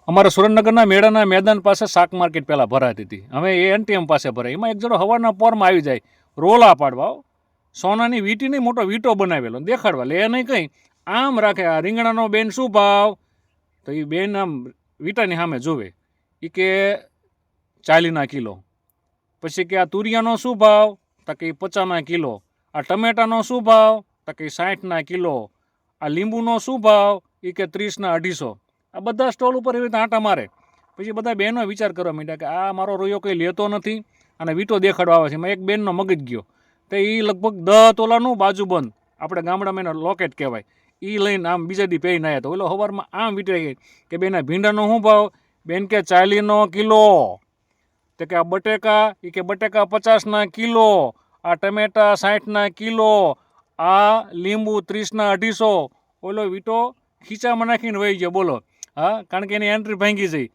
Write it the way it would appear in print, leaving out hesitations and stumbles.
અમારા સુરેન્દ્રનગરના મેળાના મેદાન પાસે શાક માર્કેટ પહેલાં ભરાતી હતી, હવે એ એનટીએમ પાસે ભરાય. એમાં એક જણો હવારના પોરમાં આવી જાય રોલા પાડવા, સોનાની વીંટીની મોટો વીંટો બનાવેલો દેખાડવા, લે નહીં કંઈ આમ રાખે, આ રીંગણાનો બેન શું ભાવ? તો એ બેન આમ વીંટાની સામે જોવે, એ કે 40 કિલો. પછી કે આ તુરિયાનો શું ભાવ? તો કે 50 કિલો. આ ટમેટાનો શું ભાવ? તો કે 60 કિલો. આ લીંબુનો શું ભાવ? એ કે 30 250. આ બધા સ્ટોલ ઉપર એવી રીતે આંટા મારે. પછી બધા બહેનો વિચાર કરવા માંડ્યા કે આ મારો રોયો કંઈ લેતો નથી અને વીંટો દેખાડવા આવે છે. એમાં એક બેનનો મગજ ગયો, તો એ લગભગ 10 તોલાનું બાજુબંધ, આપણે ગામડામાં એને લોકેટ કહેવાય, એ લઈને આમ બીજા દી પહેરીને આવ્યા. તો ઓલો સવારમાં આમ વીંટાઈ ગઈ કે બેન આ ભીંડાનો શું ભાવ? બેન કે 40 કિલો. તો કે આ બટેકા? એ કે બટેકા 50 કિલો. આ ટમેટા 60 કિલો. આ લીંબુ 30 250. ઓલો વીંટો ખીચામાં નાખીને વહી ગયો. બોલો, હા, કારણ કે એની એન્ટ્રી ભાંગી જઈ.